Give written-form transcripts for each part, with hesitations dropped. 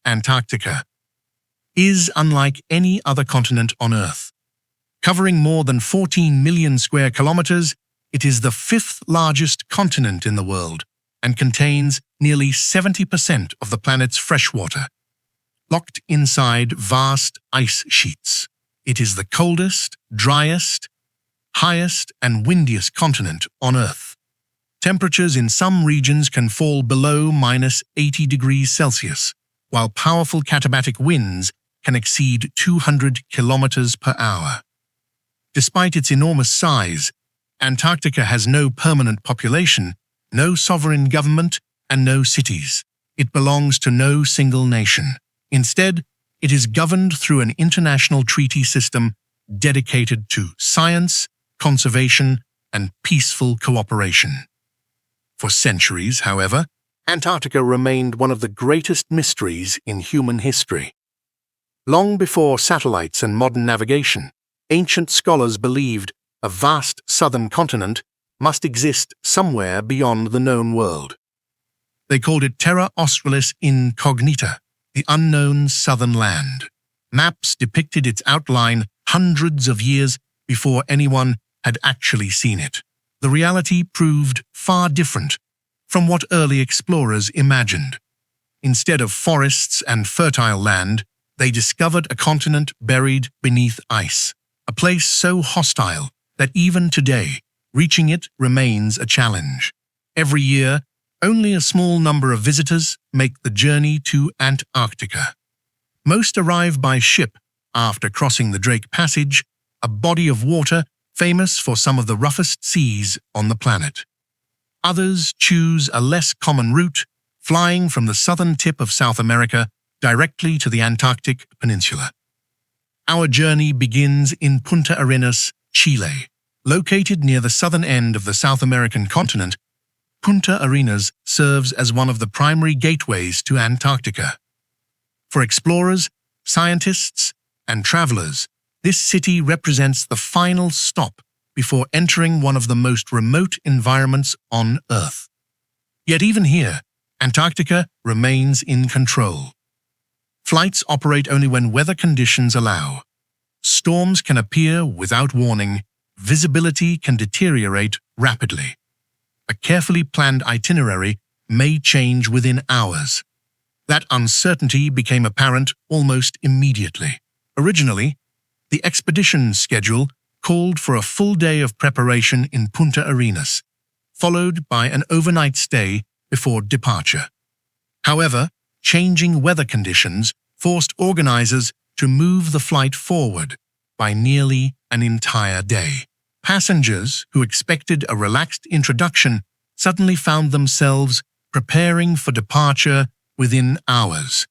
Antarctica, is unlike any other continent on Earth. Covering more than 14 million square kilometers, it is the fifth largest continent in the world and contains nearly 70% of the planet's freshwater. Locked inside vast ice sheets, it is the coldest, driest, highest and windiest continent on Earth. Temperatures in some regions can fall below -80 degrees Celsius, while powerful katabatic winds can exceed 200 kilometers per hour. Despite its enormous size, Antarctica has no permanent population, no sovereign government, and no cities. It belongs to no single nation. Instead, it is governed through an international treaty system dedicated to science, conservation, and peaceful cooperation. For centuries, however, Antarctica remained one of the greatest mysteries in human history. Long before satellites and modern navigation, ancient scholars believed a vast southern continent must exist somewhere beyond the known world. They called it Terra Australis Incognita, the unknown southern land. Maps depicted its outline hundreds of years before anyone had actually seen it. The reality proved far different from what early explorers imagined. Instead of forests and fertile land, they discovered a continent buried beneath ice, a place so hostile that even today, reaching it remains a challenge. Every year, only a small number of visitors make the journey to Antarctica. Most arrive by ship after crossing the Drake Passage, a body of water famous for some of the roughest seas on the planet. Others choose a less common route, flying from the southern tip of South America directly to the Antarctic Peninsula. Our journey begins in Punta Arenas, Chile. Located near the southern end of the South American continent, Punta Arenas serves as one of the primary gateways to Antarctica. For explorers, scientists, and travelers, this city represents the final stop before entering one of the most remote environments on Earth. Yet even here, Antarctica remains in control. Flights operate only when weather conditions allow. Storms can appear without warning. Visibility can deteriorate rapidly. A carefully planned itinerary may change within hours. That uncertainty became apparent almost immediately. Originally, the expedition schedule called for a full day of preparation in Punta Arenas, followed by an overnight stay before departure. However, changing weather conditions forced organizers to move the flight forward by nearly an entire day. Passengers who expected a relaxed introduction suddenly found themselves preparing for departure within hours.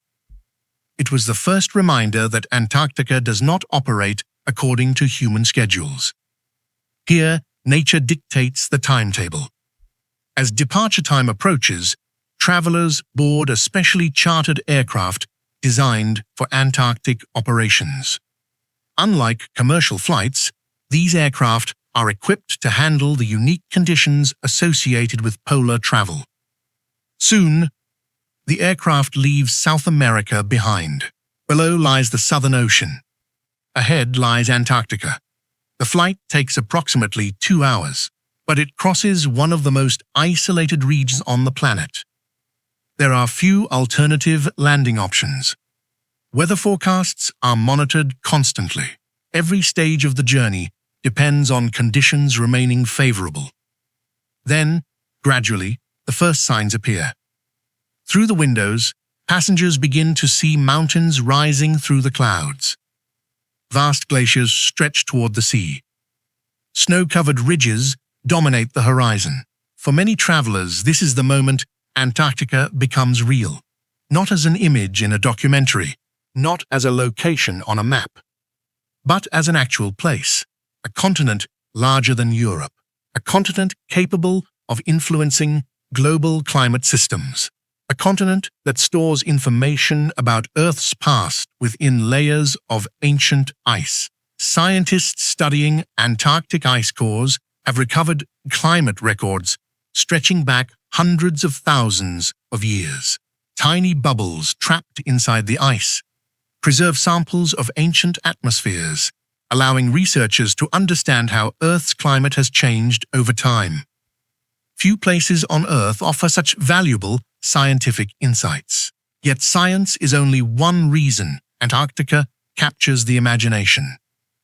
It was the first reminder that Antarctica does not operate according to human schedules. Here, nature dictates the timetable. As departure time approaches, travelers board a specially chartered aircraft designed for Antarctic operations. Unlike commercial flights, these aircraft are equipped to handle the unique conditions associated with polar travel. Soon, the aircraft leaves South America behind. Below lies the Southern Ocean. Ahead lies Antarctica. The flight takes approximately 2 hours, but it crosses one of the most isolated regions on the planet. There are few alternative landing options. Weather forecasts are monitored constantly. Every stage of the journey depends on conditions remaining favorable. Then, gradually, the first signs appear. Through the windows, passengers begin to see mountains rising through the clouds. Vast glaciers stretch toward the sea. Snow-covered ridges dominate the horizon. For many travelers, this is the moment Antarctica becomes real, not as an image in a documentary, not as a location on a map, but as an actual place, a continent larger than Europe, a continent capable of influencing global climate systems, a continent that stores information about Earth's past within layers of ancient ice. Scientists studying Antarctic ice cores have recovered climate records stretching back hundreds of thousands of years. tiny bubbles trapped inside the ice, preserve samples of ancient atmospheres, allowing researchers to understand how Earth's climate has changed over time. Few places on Earth offer such valuable scientific insights. Yet science is only one reason Antarctica captures the imagination.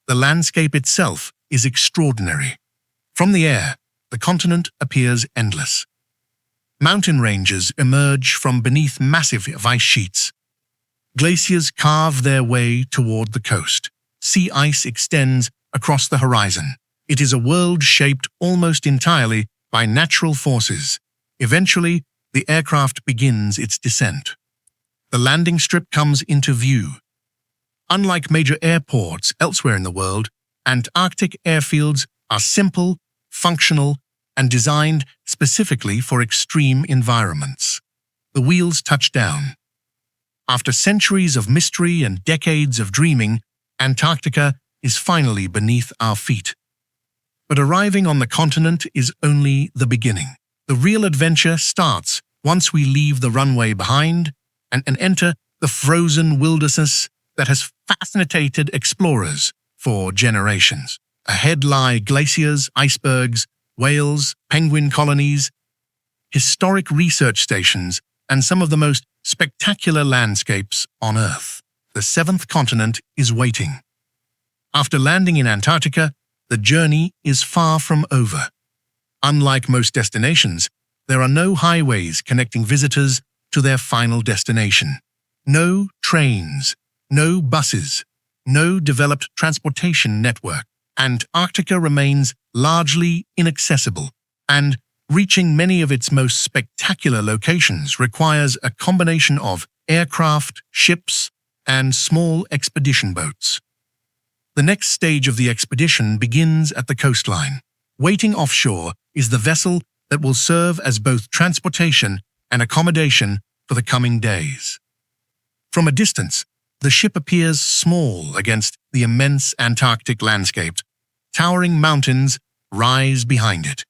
The landscape itself is extraordinary. From the air, the continent appears endless. Mountain ranges emerge from beneath massive ice sheets. Glaciers carve their way toward the coast. Sea ice extends across the horizon. It is a world shaped almost entirely by natural forces. Eventually, the aircraft begins its descent. The landing strip comes into view. Unlike major airports elsewhere in the world, Antarctic airfields are simple, functional, and designed specifically for extreme environments. The wheels touch down. After centuries of mystery and decades of dreaming, Antarctica is finally beneath our feet. But arriving on the continent is only the beginning. The real adventure starts once we leave the runway behind and enter the frozen wilderness that has fascinated explorers for generations. Ahead lie glaciers, icebergs, whales, penguin colonies, historic research stations, and some of the most spectacular landscapes on Earth. The seventh continent is waiting. After landing in Antarctica, the journey is far from over. Unlike most destinations, there are no highways connecting visitors to their final destination. No trains, no buses, no developed transportation network. Antarctica remains largely inaccessible, and reaching many of its most spectacular locations requires a combination of aircraft, ships, and small expedition boats. The next stage of the expedition begins at the coastline. Waiting offshore is the vessel that will serve as both transportation and accommodation for the coming days. From a distance, the ship appears small against the immense Antarctic landscape. Towering mountains rise behind it.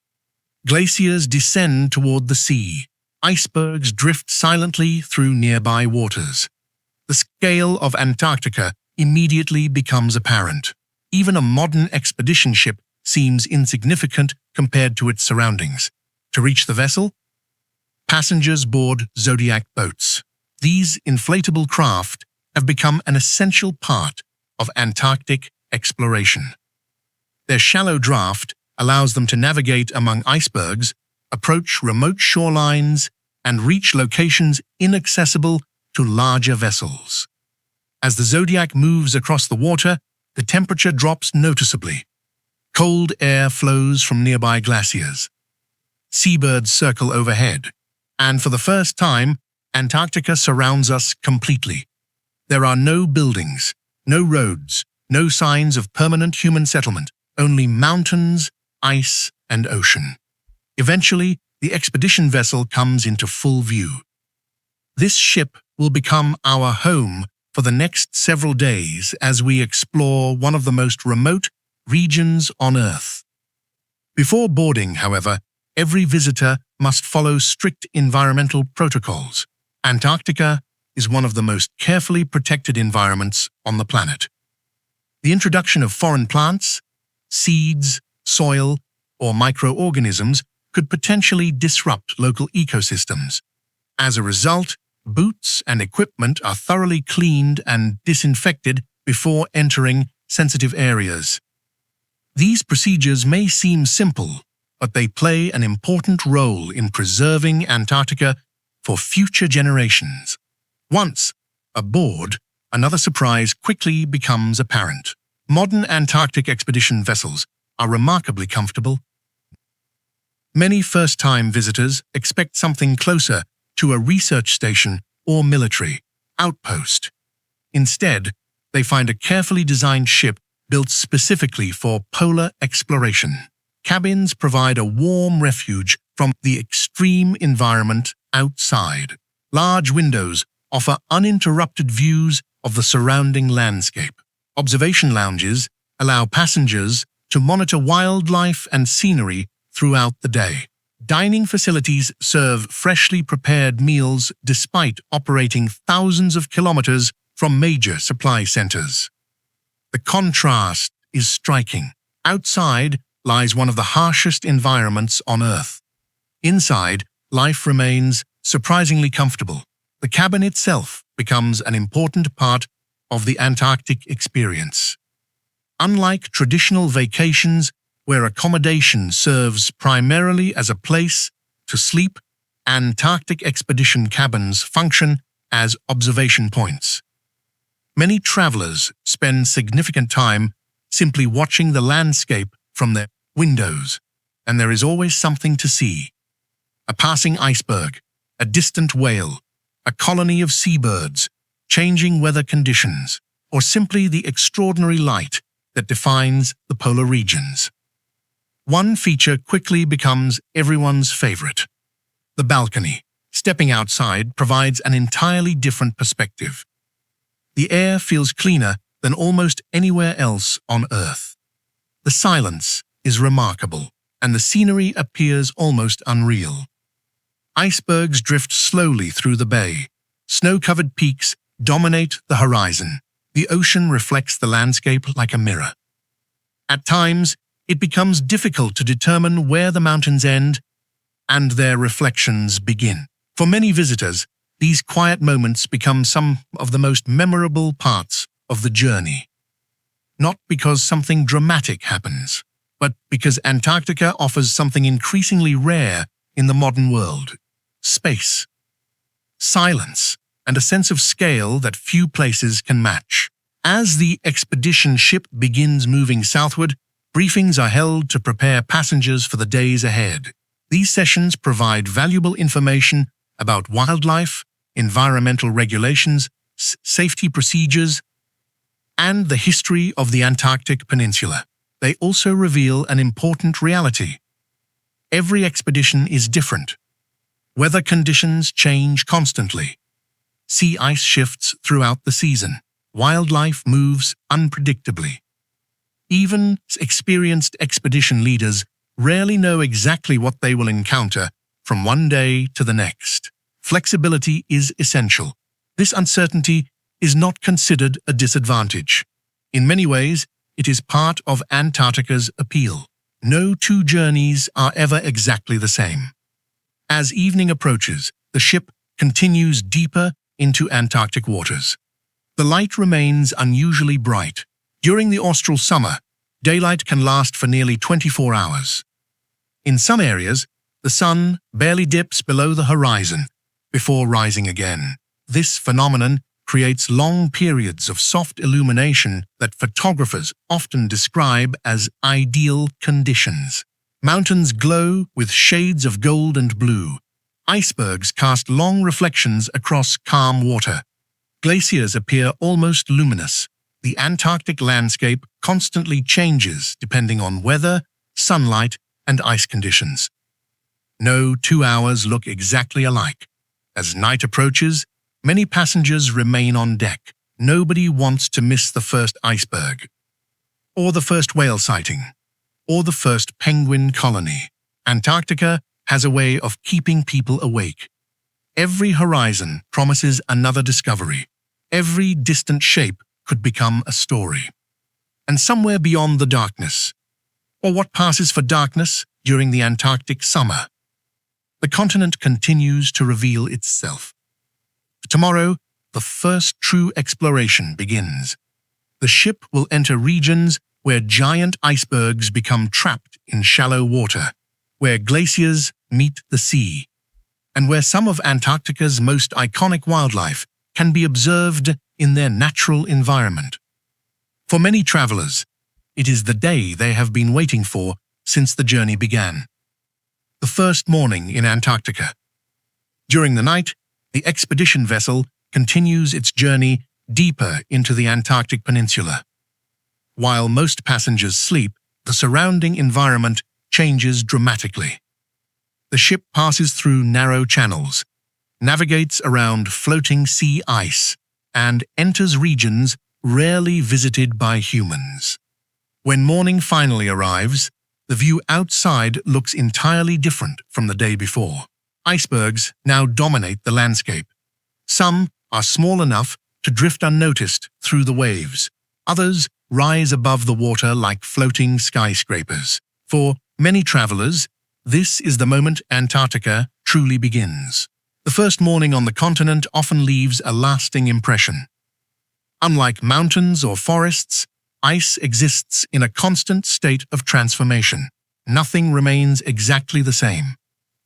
Glaciers descend toward the sea. Icebergs drift silently through nearby waters. The scale of Antarctica immediately becomes apparent. Even a modern expedition ship seems insignificant compared to its surroundings. To reach the vessel, passengers board Zodiac boats. These inflatable craft have become an essential part of Antarctic exploration. Their shallow draft allows them to navigate among icebergs, approach remote shorelines, and reach locations inaccessible to larger vessels. As the Zodiac moves across the water, the temperature drops noticeably. Cold air flows from nearby glaciers. Seabirds circle overhead, and for the first time, Antarctica surrounds us completely. There are no buildings, no roads, no signs of permanent human settlement, only mountains, ice, and ocean. Eventually, the expedition vessel comes into full view. This ship will become our home for the next several days as we explore one of the most remote regions on Earth. Before boarding, however, every visitor must follow strict environmental protocols. Antarctica is one of the most carefully protected environments on the planet. The introduction of foreign plants, seeds, soil, or microorganisms could potentially disrupt local ecosystems. As a result, boots and equipment are thoroughly cleaned and disinfected before entering sensitive areas. These procedures may seem simple, but they play an important role in preserving Antarctica for future generations. Once aboard, another surprise quickly becomes apparent. Modern Antarctic expedition vessels are remarkably comfortable. Many first-time visitors expect something closer to a research station or military outpost. Instead, they find a carefully designed ship built specifically for polar exploration. Cabins provide a warm refuge from the extreme environment outside. Large windows offer uninterrupted views of the surrounding landscape. Observation lounges allow passengers to monitor wildlife and scenery throughout the day. Dining facilities serve freshly prepared meals despite operating thousands of kilometers from major supply centers. The contrast is striking. Outside lies one of the harshest environments on Earth. Inside, life remains surprisingly comfortable. The cabin itself becomes an important part of the Antarctic experience. Unlike traditional vacations, where accommodation serves primarily as a place to sleep, Antarctic expedition cabins function as observation points. Many travelers spend significant time simply watching the landscape from their windows, and there is always something to see. A passing iceberg, a distant whale, a colony of seabirds, changing weather conditions, or simply the extraordinary light that defines the polar regions. One feature quickly becomes everyone's favorite. The balcony. Stepping outside provides an entirely different perspective. The air feels cleaner than almost anywhere else on Earth. The silence is remarkable, and the scenery appears almost unreal. Icebergs drift slowly through the bay. Snow-covered peaks dominate the horizon. The ocean reflects the landscape like a mirror. At times, it becomes difficult to determine where the mountains end and their reflections begin. For many visitors, these quiet moments become some of the most memorable parts of the journey. Not because something dramatic happens, but because Antarctica offers something increasingly rare in the modern world: space, silence, and a sense of scale that few places can match. As the expedition ship begins moving southward, briefings are held to prepare passengers for the days ahead. These sessions provide valuable information about wildlife, environmental regulations, safety procedures, and the history of the Antarctic Peninsula. They also reveal an important reality. Every expedition is different. Weather conditions change constantly. Sea ice shifts throughout the season. Wildlife moves unpredictably. Even experienced expedition leaders rarely know exactly what they will encounter from one day to the next. Flexibility is essential. This uncertainty is not considered a disadvantage. In many ways, it is part of Antarctica's appeal. No two journeys are ever exactly the same. As evening approaches, the ship continues deeper into Antarctic waters. The light remains unusually bright. During the austral summer, daylight can last for nearly 24 hours. In some areas, the sun barely dips below the horizon before rising again. This phenomenon creates long periods of soft illumination that photographers often describe as ideal conditions. Mountains glow with shades of gold and blue. Icebergs cast long reflections across calm water. Glaciers appear almost luminous. The Antarctic landscape constantly changes depending on weather, sunlight, and ice conditions. No 2 hours look exactly alike. As night approaches, many passengers remain on deck. Nobody wants to miss the first iceberg, or the first whale sighting, or the first penguin colony. Antarctica has a way of keeping people awake. Every horizon promises another discovery. Every distant shape could become a story. And somewhere beyond the darkness, or what passes for darkness during the Antarctic summer, the continent continues to reveal itself. Tomorrow, the first true exploration begins. The ship will enter regions where giant icebergs become trapped in shallow water, where glaciers meet the sea, and where some of Antarctica's most iconic wildlife can be observed in their natural environment. For many travelers, it is the day they have been waiting for since the journey began. The first morning in Antarctica. During the night, the expedition vessel continues its journey deeper into the Antarctic Peninsula. While most passengers sleep, the surrounding environment changes dramatically. The ship passes through narrow channels, navigates around floating sea ice, and enters regions rarely visited by humans. When morning finally arrives, the view outside looks entirely different from the day before. Icebergs now dominate the landscape. Some are small enough to drift unnoticed through the waves. Others rise above the water like floating skyscrapers. For many travelers, this is the moment Antarctica truly begins. The first morning on the continent often leaves a lasting impression. Unlike mountains or forests, ice exists in a constant state of transformation. Nothing remains exactly the same.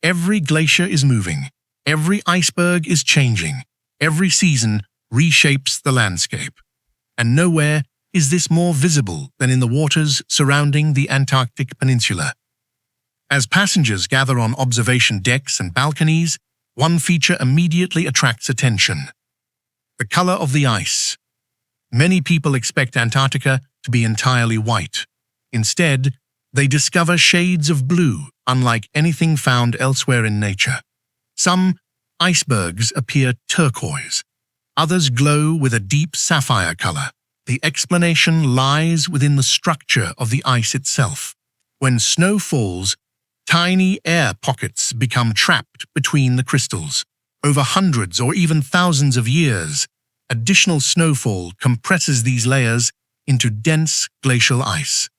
Every glacier is moving. Every iceberg is changing. Every season reshapes the landscape. And nowhere is this more visible than in the waters surrounding the Antarctic Peninsula. As passengers gather on observation decks and balconies, one feature immediately attracts attention: the color of the ice. Many people expect Antarctica to be entirely white. Instead, they discover shades of blue, unlike anything found elsewhere in nature. Some icebergs appear turquoise. Others glow with a deep sapphire color. The explanation lies within the structure of the ice itself. When snow falls, tiny air pockets become trapped between the crystals. Over hundreds or even thousands of years, additional snowfall compresses these layers into dense glacial ice.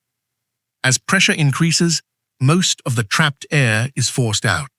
As pressure increases, most of the trapped air is forced out.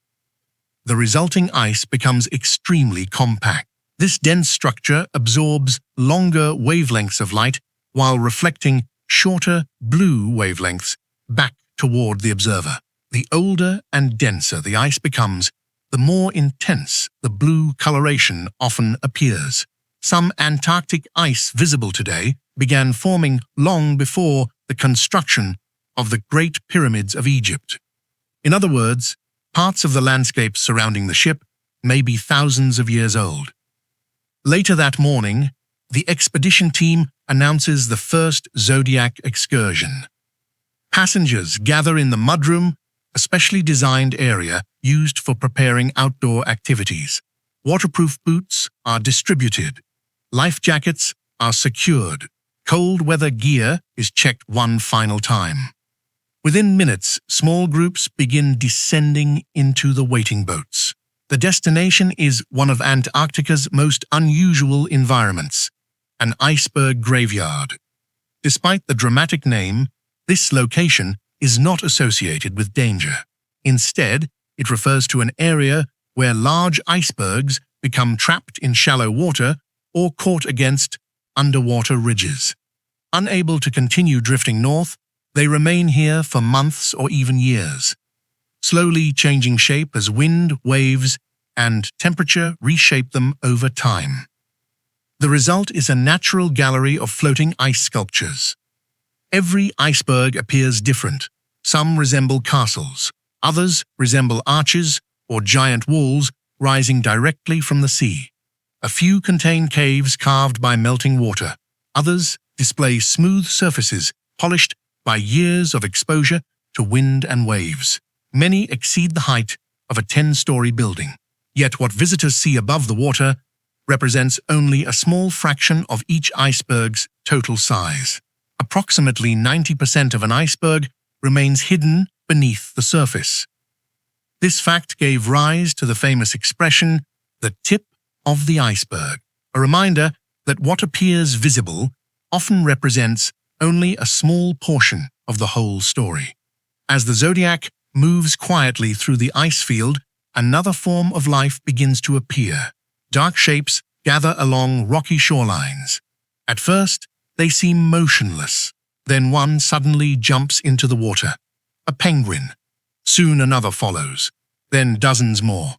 The resulting ice becomes extremely compact. This dense structure absorbs longer wavelengths of light while reflecting shorter blue wavelengths back toward the observer. The older and denser the ice becomes, the more intense the blue coloration often appears. Some Antarctic ice visible today began forming long before the construction of the Great Pyramids of Egypt. In other words, parts of the landscape surrounding the ship may be thousands of years old. Later that morning, the expedition team announces the first Zodiac excursion. Passengers gather in the mudroom, a specially designed area used for preparing outdoor activities. Waterproof boots are distributed. Life jackets are secured. Cold weather gear is checked one final time. Within minutes, small groups begin descending into the waiting boats. The destination is one of Antarctica's most unusual environments, an iceberg graveyard. Despite the dramatic name, this location is not associated with danger. Instead, it refers to an area where large icebergs become trapped in shallow water or caught against underwater ridges. Unable to continue drifting north, they remain here for months or even years, slowly changing shape as wind, waves, and temperature reshape them over time. The result is a natural gallery of floating ice sculptures. Every iceberg appears different. Some resemble castles, others resemble arches or giant walls rising directly from the sea. A few contain caves carved by melting water. Others display smooth surfaces polished by years of exposure to wind and waves. Many exceed the height of a 10-story building. Yet what visitors see above the water represents only a small fraction of each iceberg's total size. Approximately 90% of an iceberg remains hidden beneath the surface. This fact gave rise to the famous expression, the tip of the iceberg, a reminder that what appears visible often represents only a small portion of the whole story. As the Zodiac moves quietly through the ice field, another form of life begins to appear. Dark shapes gather along rocky shorelines. At first, they seem motionless. Then one suddenly jumps into the water. A penguin. Soon another follows. Then dozens more.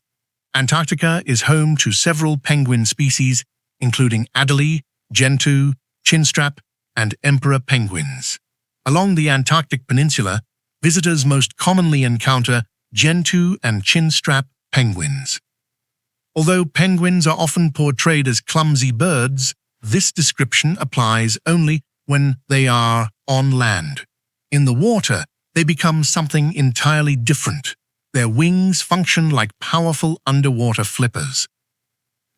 Antarctica is home to several penguin species, including Adelie, Gentoo, chinstrap, and emperor penguins. Along the Antarctic Peninsula, visitors most commonly encounter Gentoo and chinstrap penguins. Although penguins are often portrayed as clumsy birds, this description applies only when they are on land. In the water, they become something entirely different. Their wings function like powerful underwater flippers.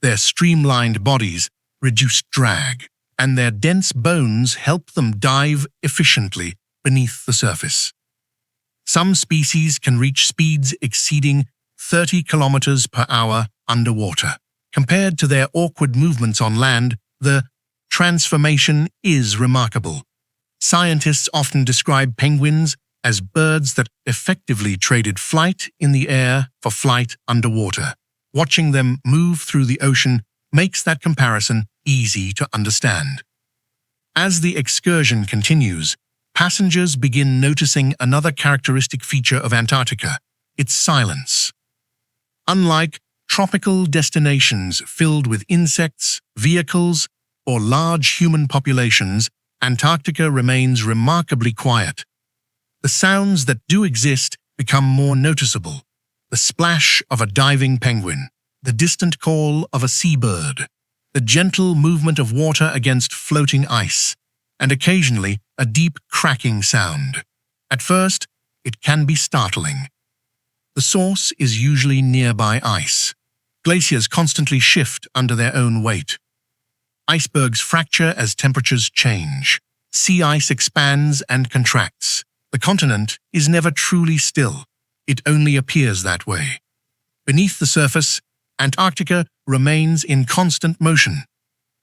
Their streamlined bodies reduce drag, and their dense bones help them dive efficiently beneath the surface. Some species can reach speeds exceeding 30 kilometers per hour underwater. Compared to their awkward movements on land, the transformation is remarkable. Scientists often describe penguins as birds that effectively traded flight in the air for flight underwater. Watching them move through the ocean makes that comparison easy to understand. As the excursion continues, passengers begin noticing another characteristic feature of Antarctica: its silence. Unlike tropical destinations filled with insects, vehicles, or large human populations, Antarctica remains remarkably quiet. The sounds that do exist become more noticeable: the splash of a diving penguin, the distant call of a seabird, the gentle movement of water against floating ice, and occasionally a deep cracking sound. At first, it can be startling. The source is usually nearby ice. Glaciers constantly shift under their own weight. Icebergs fracture as temperatures change. Sea ice expands and contracts. The continent is never truly still. It only appears that way. Beneath the surface, Antarctica remains in constant motion.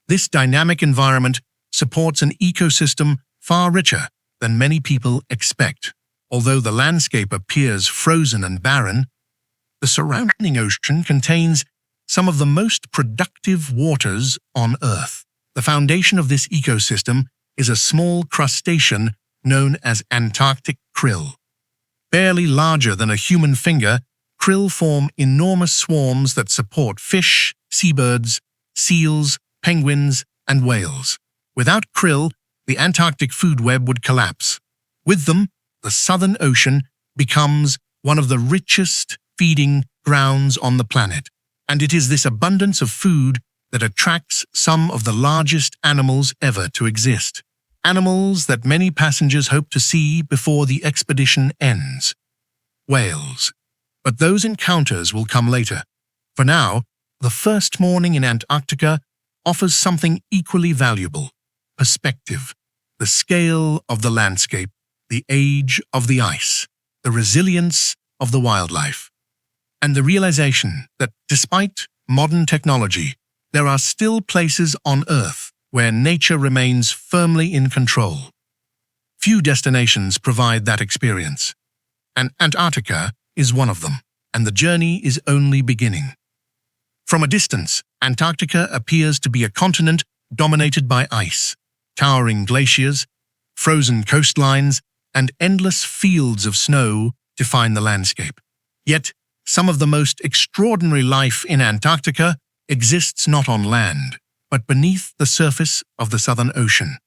This dynamic environment supports an ecosystem far richer than many people expect. Although the landscape appears frozen and barren, the surrounding ocean contains some of the most productive waters on Earth. The foundation of this ecosystem is a small crustacean known as Antarctic krill. Barely larger than a human finger, krill form enormous swarms that support fish, seabirds, seals, penguins, and whales. Without krill, the Antarctic food web would collapse. With them, the Southern Ocean becomes one of the richest feeding grounds on the planet. And it is this abundance of food that attracts some of the largest animals ever to exist. Animals that many passengers hope to see before the expedition ends. Whales. But those encounters will come later. For now, the first morning in Antarctica offers something equally valuable: perspective. The scale of the landscape, the age of the ice, the resilience of the wildlife, and the realization that despite modern technology, there are still places on Earth where nature remains firmly in control. Few destinations provide that experience, and Antarctica is one of them, and the journey is only beginning. From a distance, Antarctica appears to be a continent dominated by ice. Towering glaciers, frozen coastlines, and endless fields of snow define the landscape. Yet, some of the most extraordinary life in Antarctica exists not on land, but beneath the surface of the Southern Ocean.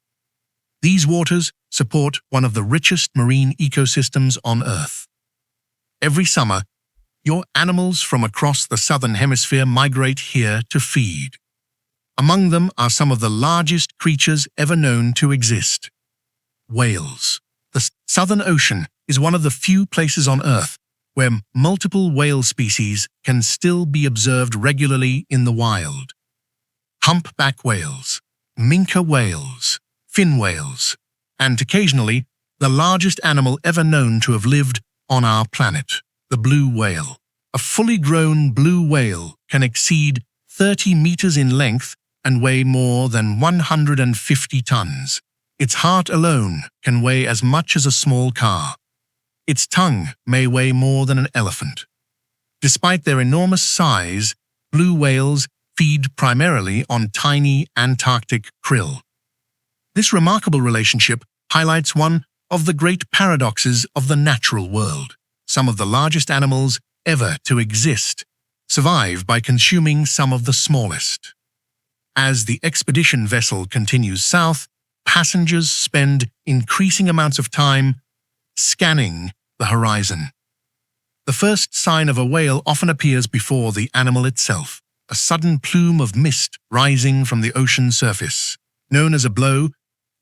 These waters support one of the richest marine ecosystems on Earth. Every summer, your animals from across the Southern Hemisphere migrate here to feed. Among them are some of the largest creatures ever known to exist: whales. The Southern Ocean is one of the few places on Earth where multiple whale species can still be observed regularly in the wild. Humpback whales, minke whales, fin whales, and occasionally the largest animal ever known to have lived on our planet, the blue whale. A fully grown blue whale can exceed 30 meters in length and weigh more than 150 tons. Its heart alone can weigh as much as a small car. Its tongue may weigh more than an elephant. Despite their enormous size, blue whales feed primarily on tiny Antarctic krill. This remarkable relationship highlights one of the great paradoxes of the natural world. Some of the largest animals ever to exist survive by consuming some of the smallest. As the expedition vessel continues south, passengers spend increasing amounts of time scanning the horizon. The first sign of a whale often appears before the animal itself, a sudden plume of mist rising from the ocean surface. Known as a blow,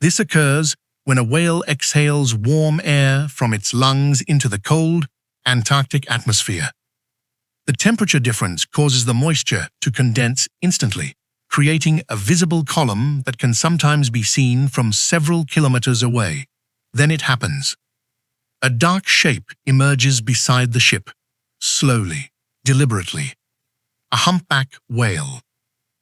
this occurs when a whale exhales warm air from its lungs into the cold Antarctic atmosphere. The temperature difference causes the moisture to condense instantly, creating a visible column that can sometimes be seen from several kilometers away. Then it happens. A dark shape emerges beside the ship, slowly, deliberately. A humpback whale.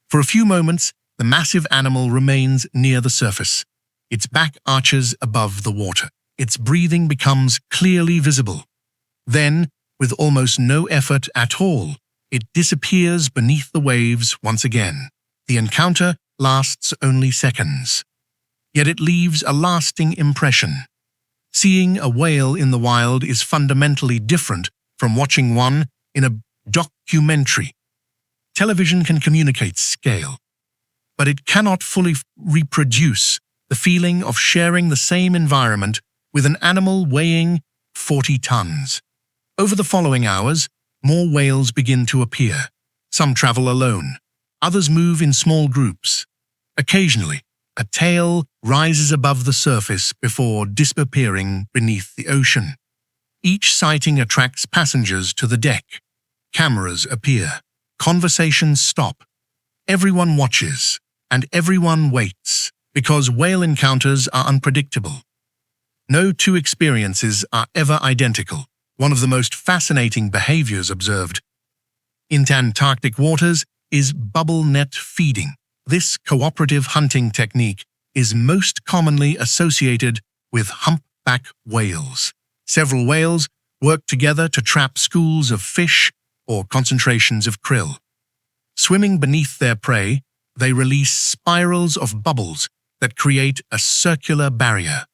For a few moments, the massive animal remains near the surface. Its back arches above the water. Its breathing becomes clearly visible. Then, with almost no effort at all, it disappears beneath the waves once again. The encounter lasts only seconds. Yet it leaves a lasting impression. Seeing a whale in the wild is fundamentally different from watching one in a documentary. Television can communicate scale, but it cannot fully reproduce the feeling of sharing the same environment with an animal weighing 40 tons. Over the following hours, more whales begin to appear. Some travel alone. Others move in small groups. Occasionally, a tail rises above the surface before disappearing beneath the ocean. Each sighting attracts passengers to the deck. Cameras appear. Conversations stop. Everyone watches, and everyone waits, because whale encounters are unpredictable. No two experiences are ever identical. One of the most fascinating behaviors observed in Antarctic waters is bubble net feeding. This cooperative hunting technique is most commonly associated with humpback whales. Several whales work together to trap schools of fish or concentrations of krill. Swimming beneath their prey, they release spirals of bubbles that create a circular barrier.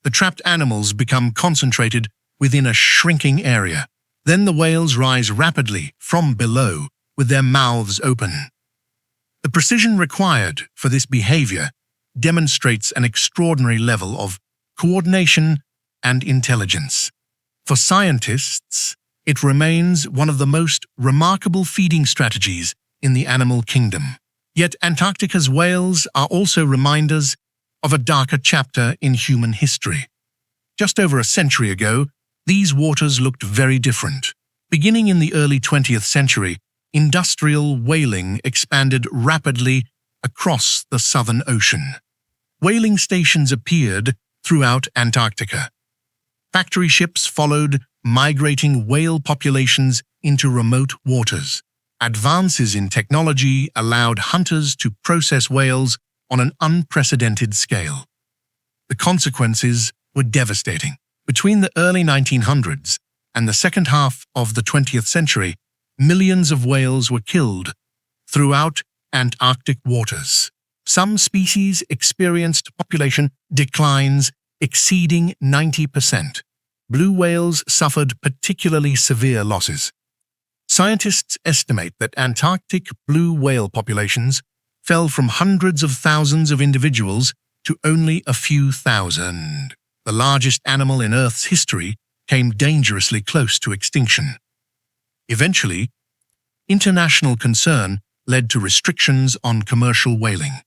The trapped animals become concentrated within a shrinking area. Then the whales rise rapidly from below with their mouths open. The precision required for this behavior demonstrates an extraordinary level of coordination and intelligence. For scientists, it remains one of the most remarkable feeding strategies in the animal kingdom. Yet Antarctica's whales are also reminders of a darker chapter in human history. Just over a century ago, these waters looked very different. Beginning in the early 20th century, industrial whaling expanded rapidly across the Southern Ocean. Whaling stations appeared throughout Antarctica. Factory ships followed migrating whale populations into remote waters. Advances in technology allowed hunters to process whales on an unprecedented scale. The consequences were devastating. Between the early 1900s and the second half of the 20th century, millions of whales were killed throughout Antarctic waters. Some species experienced population declines exceeding 90%. Blue whales suffered particularly severe losses. Scientists estimate that Antarctic blue whale populations fell from hundreds of thousands of individuals to only a few thousand. The largest animal in Earth's history came dangerously close to extinction. Eventually, international concern led to restrictions on commercial whaling.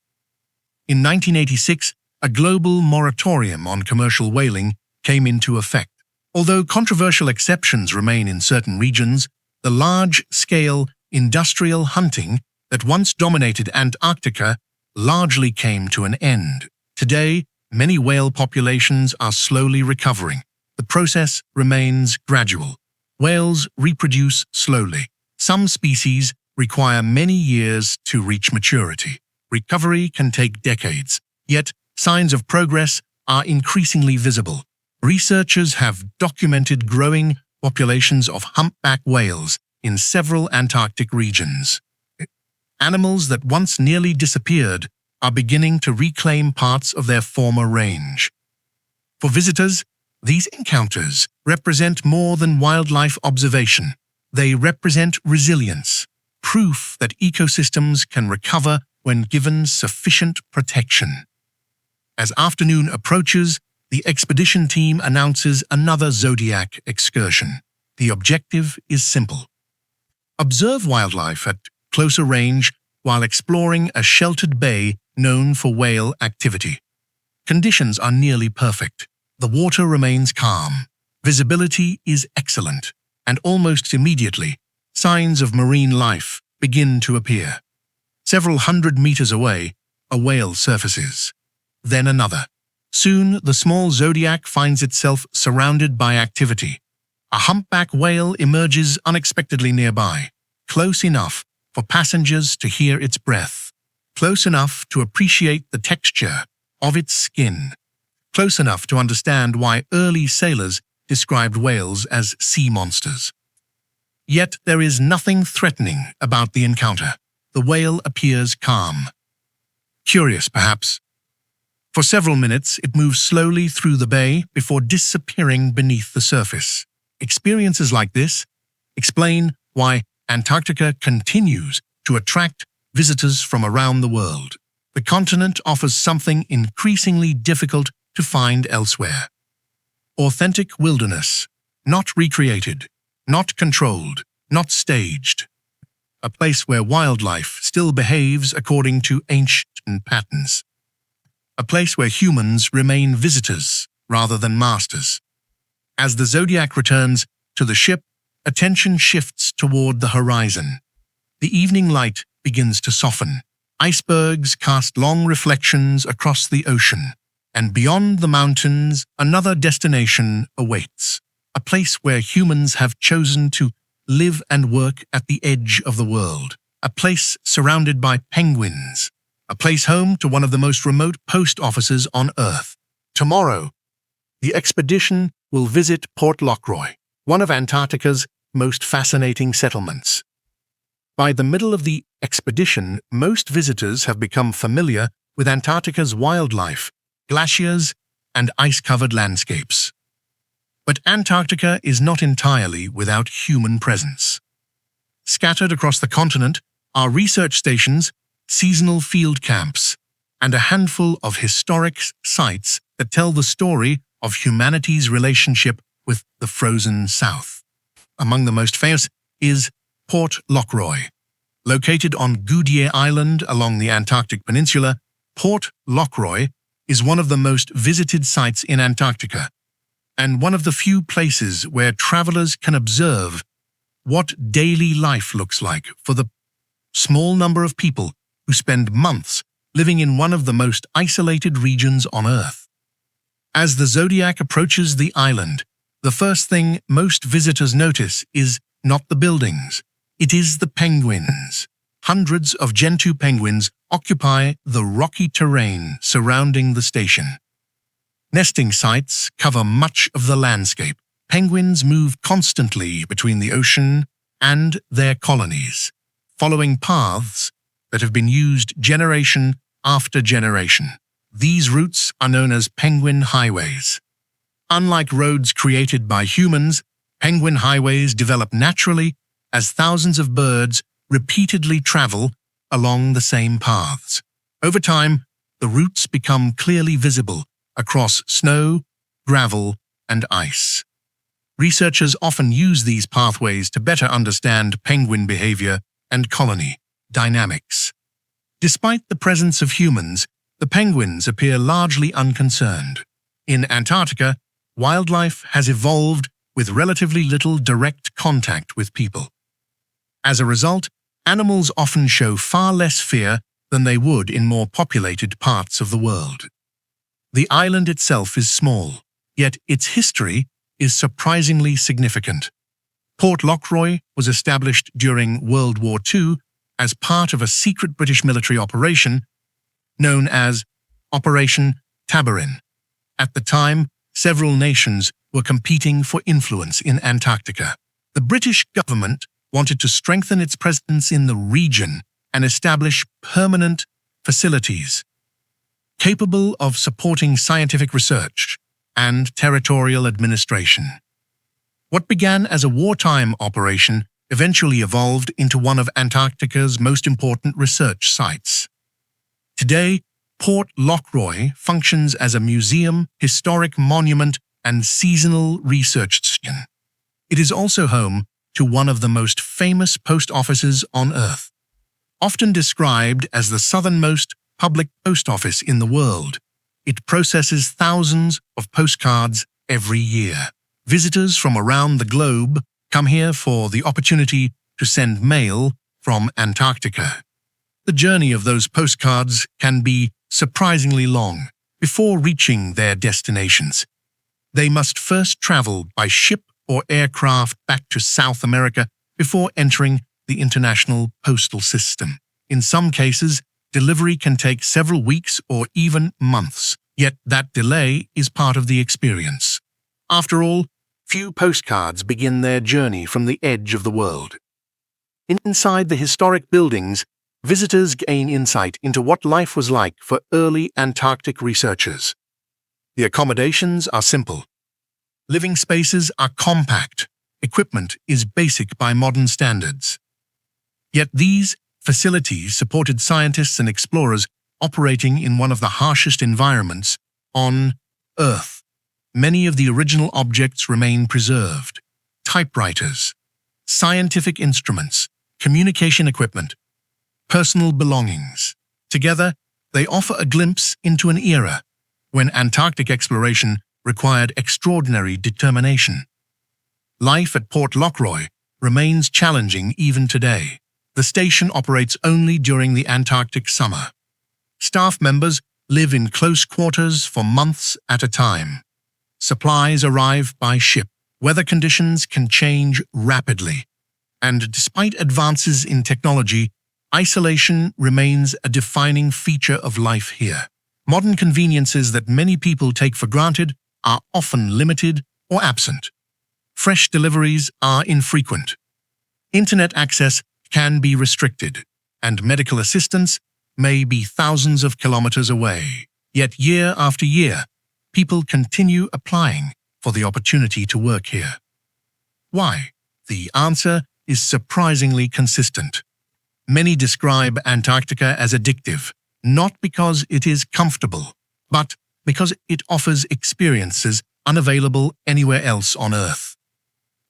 In 1986, a global moratorium on commercial whaling came into effect. Although controversial exceptions remain in certain regions, the large-scale industrial hunting that once dominated Antarctica largely came to an end. Today, many whale populations are slowly recovering. The process remains gradual. Whales reproduce slowly. Some species require many years to reach maturity. Recovery can take decades, yet signs of progress are increasingly visible. Researchers have documented growing populations of humpback whales in several Antarctic regions. Animals that once nearly disappeared are beginning to reclaim parts of their former range. For visitors, these encounters represent more than wildlife observation. They represent resilience, proof that ecosystems can recover when given sufficient protection. As afternoon approaches, the expedition team announces another Zodiac excursion. The objective is simple: observe wildlife at closer range while exploring a sheltered bay known for whale activity. Conditions are nearly perfect. The water remains calm. Visibility is excellent, and almost immediately, signs of marine life begin to appear. Several hundred meters away, a whale surfaces. Then another. Soon, the small zodiac finds itself surrounded by activity. A humpback whale emerges unexpectedly nearby, close enough for passengers to hear its breath, close enough to appreciate the texture of its skin, close enough to understand why early sailors described whales as sea monsters. Yet there is nothing threatening about the encounter. The whale appears calm. Curious, perhaps. For several minutes, it moves slowly through the bay before disappearing beneath the surface. Experiences like this explain why Antarctica continues to attract visitors from around the world. The continent offers something increasingly difficult to find elsewhere. Authentic wilderness, not recreated, not controlled, not staged. A place where wildlife still behaves according to ancient patterns. A place where humans remain visitors rather than masters. As the Zodiac returns to the ship, attention shifts toward the horizon. The evening light begins to soften. Icebergs cast long reflections across the ocean, and beyond the mountains, another destination awaits. A place where humans have chosen to live and work at the edge of the world. A place surrounded by penguins. A place home to one of the most remote post offices on Earth. Tomorrow, the expedition will visit Port Lockroy, one of Antarctica's most fascinating settlements. By the middle of the expedition, most visitors have become familiar with Antarctica's wildlife, glaciers, and ice-covered landscapes. But Antarctica is not entirely without human presence. Scattered across the continent are research stations, seasonal field camps, and a handful of historic sites that tell the story of humanity's relationship with the frozen South. Among the most famous is Port Lockroy. Located on Goudier Island along the Antarctic Peninsula, Port Lockroy is one of the most visited sites in Antarctica, and one of the few places where travelers can observe what daily life looks like for the small number of people who spend months living in one of the most isolated regions on Earth. As the Zodiac approaches the island, the first thing most visitors notice is not the buildings, it is the penguins. Hundreds of Gentoo penguins occupy the rocky terrain surrounding the station. Nesting sites cover much of the landscape. Penguins move constantly between the ocean and their colonies, following paths that have been used generation after generation. These routes are known as penguin highways. Unlike roads created by humans, penguin highways develop naturally as thousands of birds repeatedly travel along the same paths. Over time, the routes become clearly visible across snow, gravel, and ice. Researchers often use these pathways to better understand penguin behavior and colony dynamics. Despite the presence of humans, the penguins appear largely unconcerned. In Antarctica, wildlife has evolved with relatively little direct contact with people. As a result, animals often show far less fear than they would in more populated parts of the world. The island itself is small, yet its history is surprisingly significant. Port Lockroy was established during World War II as part of a secret British military operation known as Operation Tabarin. At the time, several nations were competing for influence in Antarctica. The British government wanted to strengthen its presence in the region and establish permanent facilities capable of supporting scientific research and territorial administration. What began as a wartime operation eventually evolved into one of Antarctica's most important research sites. Today, Port Lockroy functions as a museum, historic monument, and seasonal research station. It is also home to one of the most famous post offices on Earth. Often described as the southernmost public post office in the world, it processes thousands of postcards every year. Visitors from around the globe come here for the opportunity to send mail from Antarctica. The journey of those postcards can be surprisingly long, before reaching their destinations. They must first travel by ship or aircraft back to South America before entering the international postal system. In some cases, delivery can take several weeks or even months, yet that delay is part of the experience. After all, few postcards begin their journey from the edge of the world. Inside the historic buildings, visitors gain insight into what life was like for early Antarctic researchers. The accommodations are simple. Living spaces are compact. Equipment is basic by modern standards. Yet these facilities supported scientists and explorers operating in one of the harshest environments on Earth. Many of the original objects remain preserved: typewriters, scientific instruments, communication equipment, personal belongings. Together, they offer a glimpse into an era when Antarctic exploration required extraordinary determination. Life at Port Lockroy remains challenging even today. The station operates only during the Antarctic summer. Staff members live in close quarters for months at a time. Supplies arrive by ship. Weather conditions can change rapidly. And despite advances in technology, isolation remains a defining feature of life here. Modern conveniences that many people take for granted are often limited or absent. Fresh deliveries are infrequent. Internet access can be restricted, and medical assistance may be thousands of kilometers away. Yet year after year, people continue applying for the opportunity to work here. Why? The answer is surprisingly consistent. Many describe Antarctica as addictive, not because it is comfortable, but because it offers experiences unavailable anywhere else on Earth.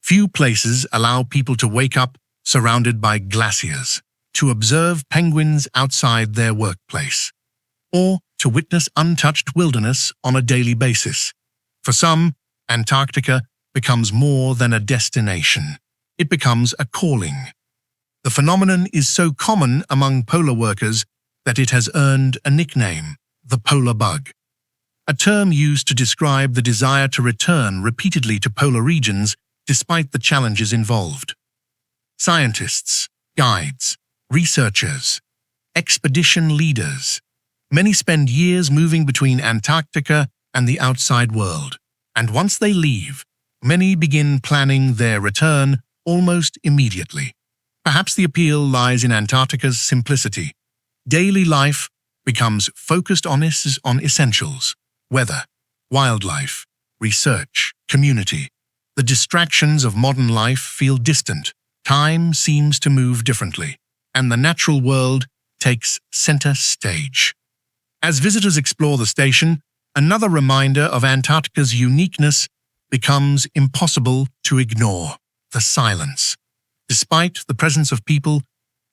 Few places allow people to wake up surrounded by glaciers, to observe penguins outside their workplace, or to witness untouched wilderness on a daily basis. For some, Antarctica becomes more than a destination. It becomes a calling. The phenomenon is so common among polar workers that it has earned a nickname, the polar bug, a term used to describe the desire to return repeatedly to polar regions despite the challenges involved. Scientists, guides, researchers, expedition leaders. Many spend years moving between Antarctica and the outside world, and once they leave, many begin planning their return almost immediately. Perhaps the appeal lies in Antarctica's simplicity. Daily life becomes focused on essentials: weather, wildlife, research, community. The distractions of modern life feel distant. Time seems to move differently, and the natural world takes center stage. As visitors explore the station, another reminder of Antarctica's uniqueness becomes impossible to ignore: the silence. Despite the presence of people,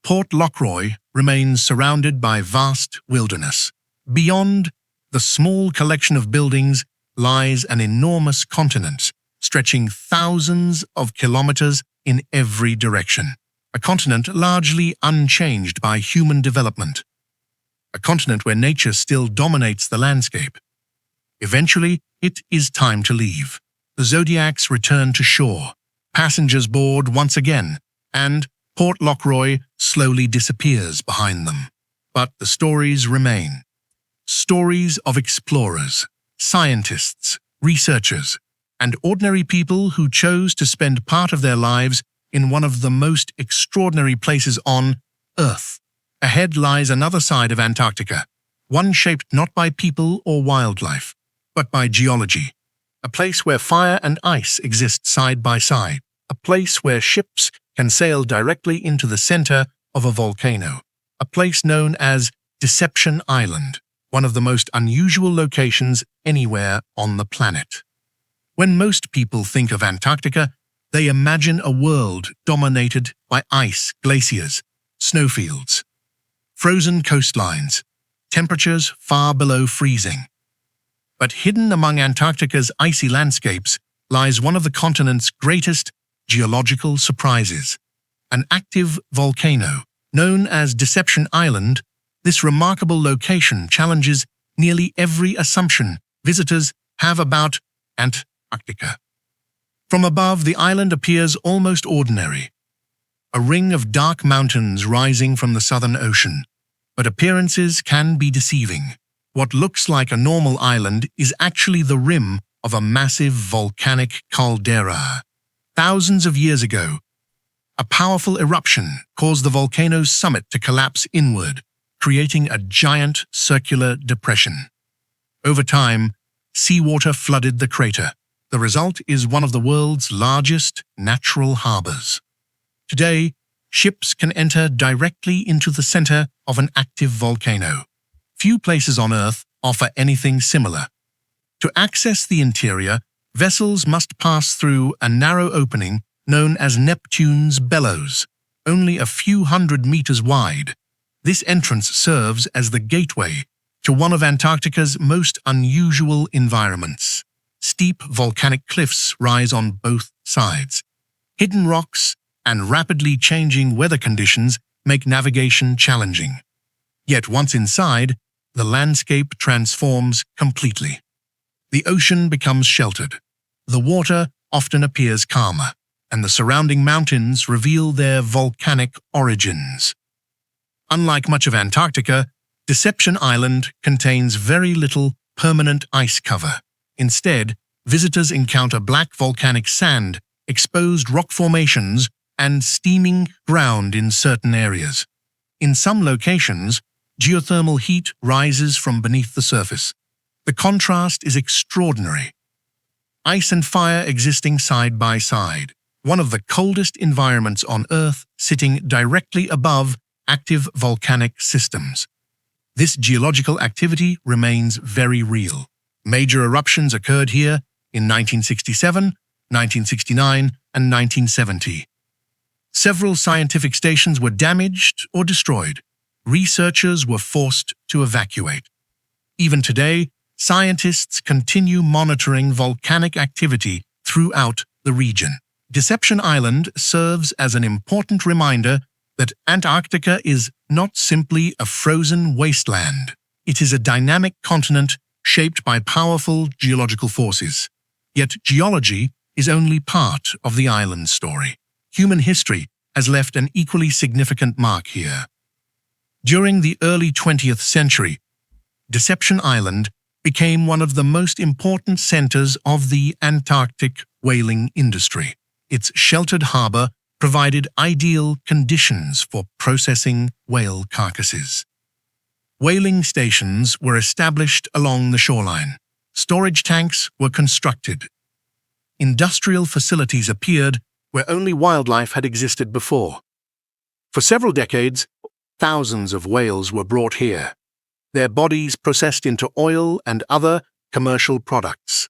Port Lockroy remains surrounded by vast wilderness. Beyond the small collection of buildings lies an enormous continent, stretching thousands of kilometers in every direction. A continent largely unchanged by human development. A continent where nature still dominates the landscape. Eventually, it is time to leave. The Zodiacs return to shore. Passengers board once again, and Port Lockroy slowly disappears behind them. But the stories remain. Stories of explorers, scientists, researchers, and ordinary people who chose to spend part of their lives in one of the most extraordinary places on Earth. Ahead lies another side of Antarctica, one shaped not by people or wildlife, but by geology. A place where fire and ice exist side by side. A place where ships can sail directly into the center of a volcano. A place known as Deception Island, one of the most unusual locations anywhere on the planet. When most people think of Antarctica, they imagine a world dominated by ice, glaciers, snowfields, frozen coastlines, temperatures far below freezing. But hidden among Antarctica's icy landscapes lies one of the continent's greatest geological surprises: an active volcano. Known as Deception Island, this remarkable location challenges nearly every assumption visitors have about Antarctica. From above, the island appears almost ordinary, a ring of dark mountains rising from the Southern Ocean. But appearances can be deceiving. What looks like a normal island is actually the rim of a massive volcanic caldera. Thousands of years ago, a powerful eruption caused the volcano's summit to collapse inward, creating a giant circular depression. Over time, seawater flooded the crater. The result is one of the world's largest natural harbors. Today, ships can enter directly into the center of an active volcano. Few places on Earth offer anything similar. To access the interior, vessels must pass through a narrow opening known as Neptune's Bellows, only a few hundred meters wide. This entrance serves as the gateway to one of Antarctica's most unusual environments. Steep volcanic cliffs rise on both sides. Hidden rocks and rapidly changing weather conditions make navigation challenging. Yet once inside, the landscape transforms completely. The ocean becomes sheltered. The water often appears calmer, and the surrounding mountains reveal their volcanic origins. Unlike much of Antarctica, Deception Island contains very little permanent ice cover. Instead, visitors encounter black volcanic sand, exposed rock formations, and steaming ground in certain areas. In some locations, geothermal heat rises from beneath the surface. The contrast is extraordinary. Ice and fire existing side by side, one of the coldest environments on Earth sitting directly above active volcanic systems. This geological activity remains very real. Major eruptions occurred here in 1967, 1969, and 1970. Several scientific stations were damaged or destroyed. Researchers were forced to evacuate. Even today, scientists continue monitoring volcanic activity throughout the region. Deception Island serves as an important reminder that Antarctica is not simply a frozen wasteland. It is a dynamic continent shaped by powerful geological forces. Yet geology is only part of the island's story. Human history has left an equally significant mark here. During the early 20th century, Deception Island became one of the most important centers of the Antarctic whaling industry. Its sheltered harbor provided ideal conditions for processing whale carcasses. Whaling stations were established along the shoreline. Storage tanks were constructed. Industrial facilities appeared where only wildlife had existed before. For several decades, thousands of whales were brought here, their bodies processed into oil and other commercial products.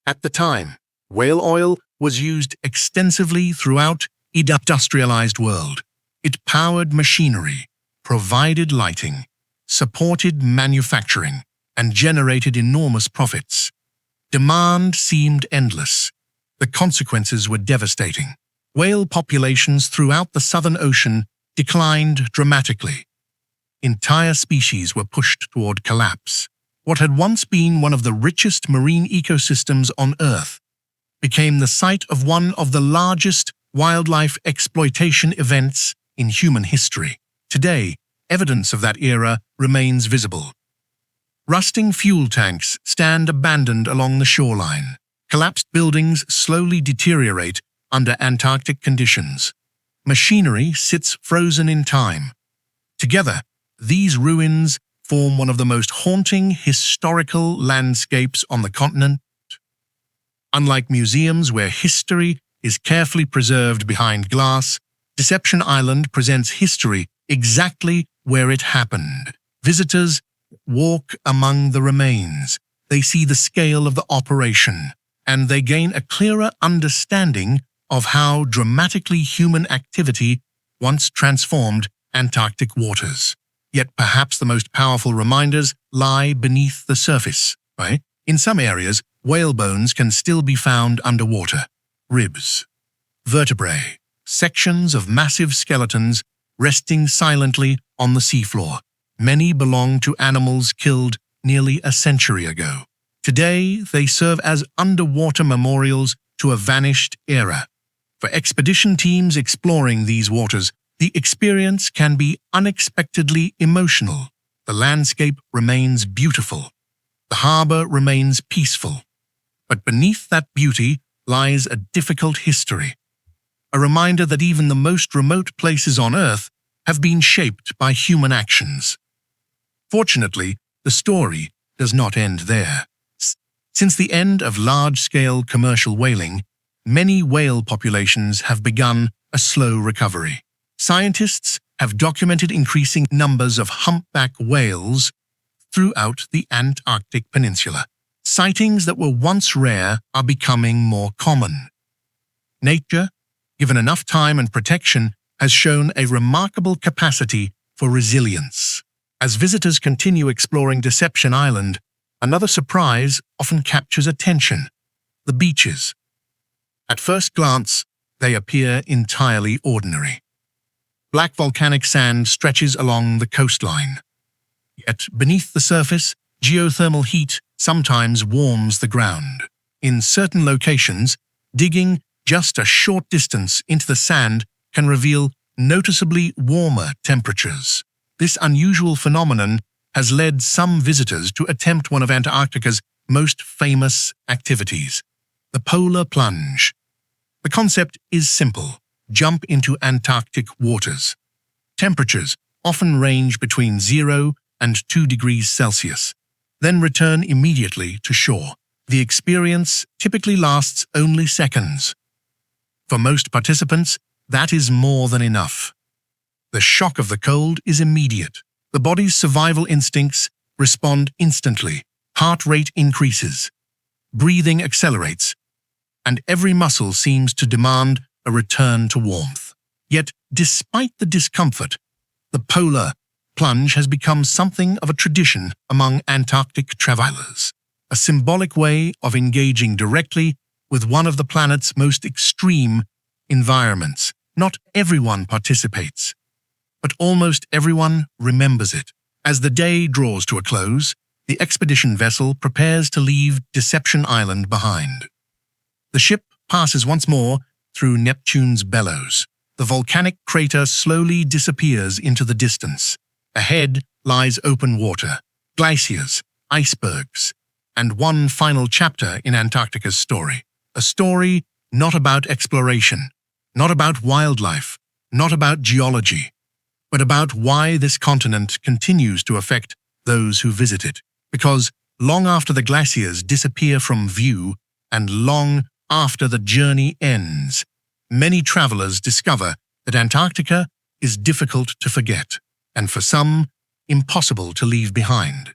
At the time, whale oil was used extensively throughout the industrialized world. It powered machinery, provided lighting, supported manufacturing, and generated enormous profits. Demand seemed endless. The consequences were devastating. Whale populations throughout the Southern Ocean declined dramatically. Entire species were pushed toward collapse. What had once been one of the richest marine ecosystems on Earth became the site of one of the largest wildlife exploitation events in human history. Today, evidence of that era remains visible. Rusting fuel tanks stand abandoned along the shoreline. Collapsed buildings slowly deteriorate under Antarctic conditions. Machinery sits frozen in time. Together, these ruins form one of the most haunting historical landscapes on the continent. Unlike museums where history is carefully preserved behind glass, Deception Island presents history exactly where it happened. Visitors walk among the remains. They see the scale of the operation, and they gain a clearer understanding of how dramatically human activity once transformed Antarctic waters. Yet perhaps the most powerful reminders lie beneath the surface, right? In some areas, whale bones can still be found underwater. Ribs, vertebrae, sections of massive skeletons resting silently on the seafloor. Many belong to animals killed nearly a century ago. Today, they serve as underwater memorials to a vanished era. For expedition teams exploring these waters, the experience can be unexpectedly emotional. The landscape remains beautiful. The harbor remains peaceful. But beneath that beauty lies a difficult history. A reminder that even the most remote places on Earth have been shaped by human actions. Fortunately, the story does not end there. Since the end of large-scale commercial whaling, many whale populations have begun a slow recovery. Scientists have documented increasing numbers of humpback whales throughout the Antarctic Peninsula. Sightings that were once rare are becoming more common. Nature, given enough time and protection, has shown a remarkable capacity for resilience. As visitors continue exploring Deception Island, another surprise often captures attention: the beaches. At first glance, they appear entirely ordinary. Black volcanic sand stretches along the coastline. Yet beneath the surface, geothermal heat sometimes warms the ground. In certain locations, digging just a short distance into the sand can reveal noticeably warmer temperatures. This unusual phenomenon has led some visitors to attempt one of Antarctica's most famous activities, the polar plunge. The concept is simple: jump into Antarctic waters. Temperatures often range between 0 and 2 degrees Celsius, then return immediately to shore. The experience typically lasts only seconds. For most participants, that is more than enough. The shock of the cold is immediate. The body's survival instincts respond instantly. Heart rate increases, breathing accelerates, and every muscle seems to demand a return to warmth. Yet, despite the discomfort, the polar plunge has become something of a tradition among Antarctic travelers, a symbolic way of engaging directly with one of the planet's most extreme environments. Not everyone participates, but almost everyone remembers it. As the day draws to a close, the expedition vessel prepares to leave Deception Island behind. The ship passes once more through Neptune's bellows. The volcanic crater slowly disappears into the distance. Ahead lies open water, glaciers, icebergs, and one final chapter in Antarctica's story. A story not about exploration, not about wildlife, not about geology, but about why this continent continues to affect those who visit it. Because long after the glaciers disappear from view and long after the journey ends, many travelers discover that Antarctica is difficult to forget, and for some, impossible to leave behind.